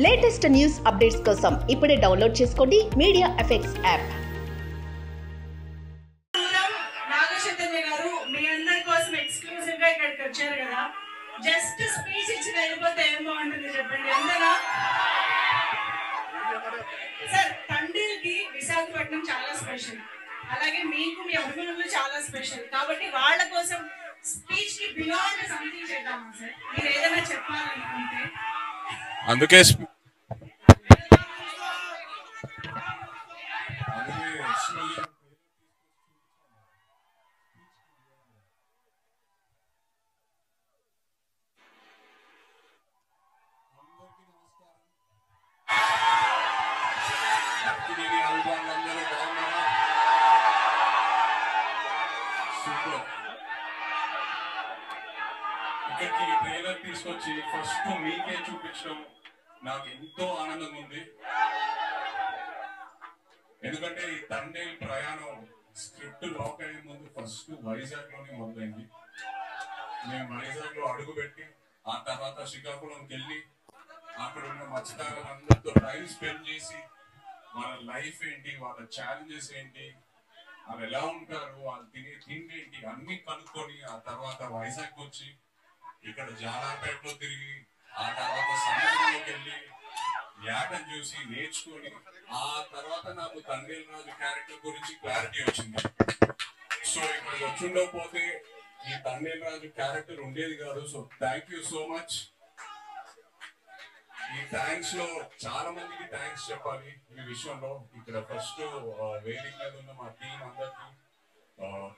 Latest news updates కోసం ఇప్పుడే download చేసుకోండి మీడియా ఎఫెక్ట్స్ యాప్. నాగచైతన్య గారు మీ అందరి కోసం ఎక్స్క్లూజివ్ గా ఇక్కడికి వచ్చారు కదా, జస్ట్ స్పీచ్ ఇచ్చి వెళ్ళిపోతే ఏం బాగుంటుంది చెప్పండి. అందరా సార్, తండ్రికి విశాఖపట్నం చాలా స్పెషల్, అలాగే మీకు మీ అభిమానులు చాలా స్పెషల్, కాబట్టి వాళ్ళ కోసం స్పీచ్ కి బియాండ్ సంథింగ్ చేద్దామా సార్? మీరు ఏదైనా చెప్పాలనుకుంటే. అందుకే ఇక్కడికి ట్రైలర్ తీసుకొచ్చి ఫస్ట్ మీకే చూపించడం నాకు ఎంతో ఆనందంగా ఉంది. ఎందుకంటే ఈ తండేల్ ప్రయాణం స్క్రిప్ట్ లాక్ అయ్యే ముందు ఫస్ట్ వైజాగ్ లోనే మొదలైంది. మేము వైజాగ్ లో అడుగుపెట్టి ఆ తర్వాత శ్రీకాకుళంకి వెళ్ళి అక్కడ ఉన్న మత్స్యకారులందరితో టైం స్పెండ్ చేసి వాళ్ళ లైఫ్ ఏంటి, వాళ్ళ ఛాలెంజెస్ ఏంటి, వాళ్ళు ఎలా ఉంటారు, వాళ్ళు తినే తిండి ఏంటి అన్ని కనుక్కొని ఆ తర్వాత వైజాగ్ వచ్చి ఇక్కడ జాలాపేటలో తిరిగి ఆ తర్వాత సముద్రంలోకి వెళ్ళి యాటను చూసి నేర్చుకొని ఆ తర్వాత నాకు తండేల్ రాజు క్యారెక్టర్ గురించి క్లారిటీ వచ్చింది. సో ఇక్కడికి వచ్చిండకపోతే ఈ తండేల్ రాజు క్యారెక్టర్ ఉండేది కాదు. So thank you so much. ఈ థ్యాంక్స్ లో చాలా మందికి థ్యాంక్స్ చెప్పాలి ఈ విషయంలో. ఇక్కడ ఫస్ట్ వేదిక మీద ఉన్న మా టీం అందరికి,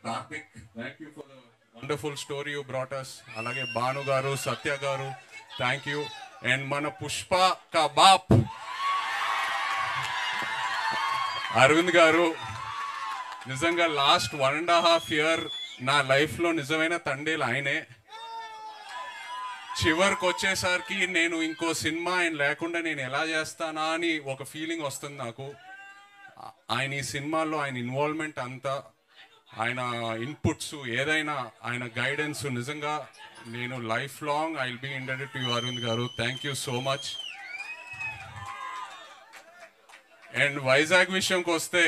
Karthik, thank you for the wonderful story you brought us. అలాగే భాను గారు, సత్య గారు, థ్యాంక్ యూ. అండ్ మన పుష్ప కా బాప్ అరవింద్ గారు, నిజంగా లాస్ట్ 1.5 year నా లైఫ్ లో నిజమైన తండేలు ఆయనే. చివరికి వచ్చేసరికి నేను ఇంకో సినిమా ఆయన లేకుండా నేను ఎలా చేస్తానా అని ఒక ఫీలింగ్ వస్తుంది నాకు. ఆయన ఈ సినిమాలో ఆయన ఇన్వాల్వ్మెంట్ అంతా, ఆయన ఇన్పుట్స్, ఏదైనా ఆయన గైడెన్స్, నిజంగా నేను lifelong I will be indebted to you Aravind garu. Thank you so much. And Vizag విషయంకి వస్తే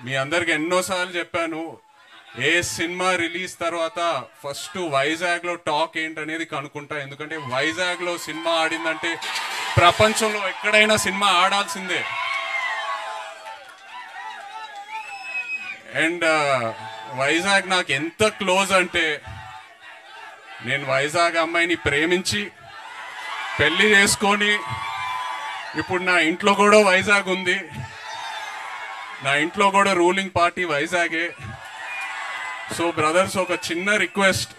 మీ అందరికి ఎన్నోసార్లు చెప్పాను, ఏ సినిమా రిలీజ్ తర్వాత ఫస్ట్ వైజాగ్ లో టాక్ ఏంటనేది కనుక్కుంటా. ఎందుకంటే వైజాగ్ లో సినిమా ఆడిందంటే ప్రపంచంలో ఎక్కడైనా సినిమా ఆడాల్సిందే. అండ్ వైజాగ్ నాకు ఎంత క్లోజ్ అంటే, నేను వైజాగ్ అమ్మాయిని ప్రేమించి పెళ్లి చేసుకొని ఇప్పుడు నా ఇంట్లో కూడా వైజాగ్ ఉంది. నా ఇంట్లో కూడా రూలింగ్ పార్టీ వైజాగే. సో బ్రదర్స్, ఒక చిన్న రిక్వెస్ట్,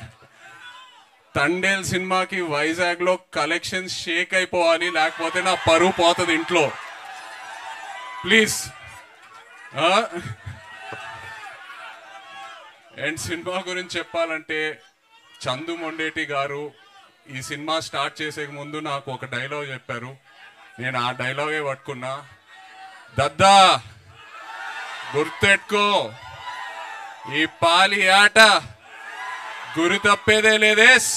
తండేల్ సినిమాకి వైజాగ్ లో కలెక్షన్స్ షేక్ అయిపోవాలి, లేకపోతే నా పరువు పోతుంది ఇంట్లో. ప్లీజ్. అండ్ సినిమా గురించి చెప్పాలంటే, చందు మొండేటి గారు ఈ సినిమా స్టార్ట్ చేసే ముందు నాకు ఒక డైలాగ్ చెప్పారు. నేను ఆ డైలాగే పట్టుకున్నా. దద్దా గుర్తెట్టుకో, ఈ పాలి ఆట గురి తప్పేదే లేదేస్.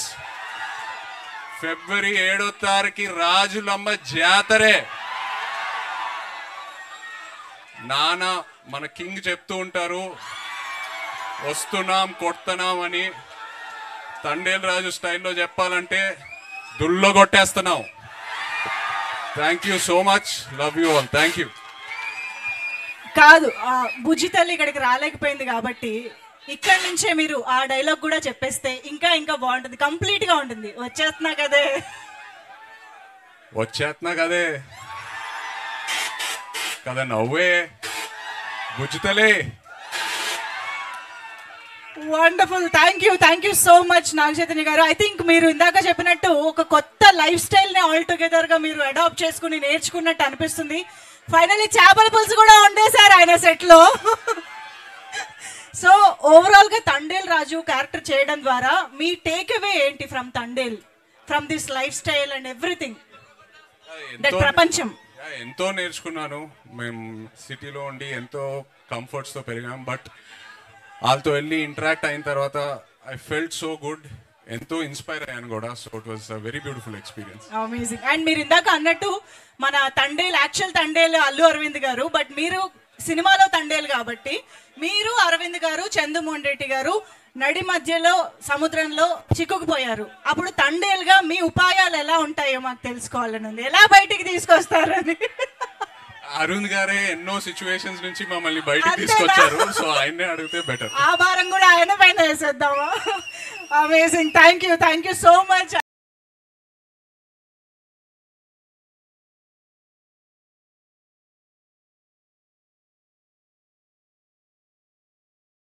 February 7 రాజులమ్మ జాతరే. నాన్న మన కింగ్ చెప్తూ ఉంటారు, వస్తున్నాం కొడుతున్నాం అని. తండేల్ రాజు స్టైల్లో చెప్పాలంటే దుల్లో కొట్టేస్తున్నాం. Thank you so much, love you all, thank you. కాదు, బుజ్జి తల్లి ఇక్కడికి రాలేకపోయింది కాబట్టి ఇక్కడ నుంచే మీరు ఆ డైలాగ్ కూడా చెప్పేస్తే ఇంకా ఇంకా బాగుంటుంది, కంప్లీట్ గా ఉంటుంది. వచ్చేస్తున్నా కదే కదా నవ్వే బుజ్జి తల్లి. Wonderful, thank you so much Naga Chaitanya గారు. ఐ థింక్ మీరు ఇందాక చెప్పినట్టు ఒక కొత్త లైఫ్ స్టైల్ ని ఆల్ టుగెదర్ గా మీరు అడాప్ట్ చేసుకుని నేర్చుకున్నట్టు అనిపిస్తుంది. ఫైనల్లీ చేపల పులుసు కూడా వండేశారు ఆయన సెట్ లో. సో ఓవరాల్ గా తండేల్ రాజు క్యారెక్టర్ చేయడం ద్వారా మీ టేక్ అవే ఏంటి from Thandel, from this life style and everything, that ప్రపంచం? ఎంతో నేర్చుకున్నాను. మేము సిటీలో ఉండి ఎంతో కంఫర్ట్స్ తో పెరిగాం. బట్ వాళ్ళతో వెళ్ళి ఇంటరాక్ట్ అయిన తర్వాత ఐ ఫెల్ట్ సో గుడ్. ఎంతో ఇన్స్పైర్ అయ్యాను కూడా. So it was a very beautiful experience. Amazing. And మీరు ఇందాక అన్నట్టు మన తండేలు యాక్చువల్ తండేలు అల్లు అరవింద్ గారు, బట్ మీరు సినిమాలో తండేలు కాబట్టి మీరు అరవింద్ గారు చందుమోహన్ రెడ్డి గారు నడి మధ్యలో సముద్రంలో చిక్కుకుపోయారు. అప్పుడు తండేలుగా మీ ఉపాయాలు ఎలా ఉంటాయో మాకు తెలుసుకోవాలని ఉంది. ఎలా బయటికి తీసుకొస్తారని. అరుణ్ గారే ఎన్నో సిచ్యువేషన్స్ నుంచి మమ్మల్ని బయటికి తీసుకొచ్చారు. సో ఆయన్నే అడిగితే బెటర్. ఆ భారం కూడా ఆయన పైన వేసేద్దామా? Amazing. Thank you so much.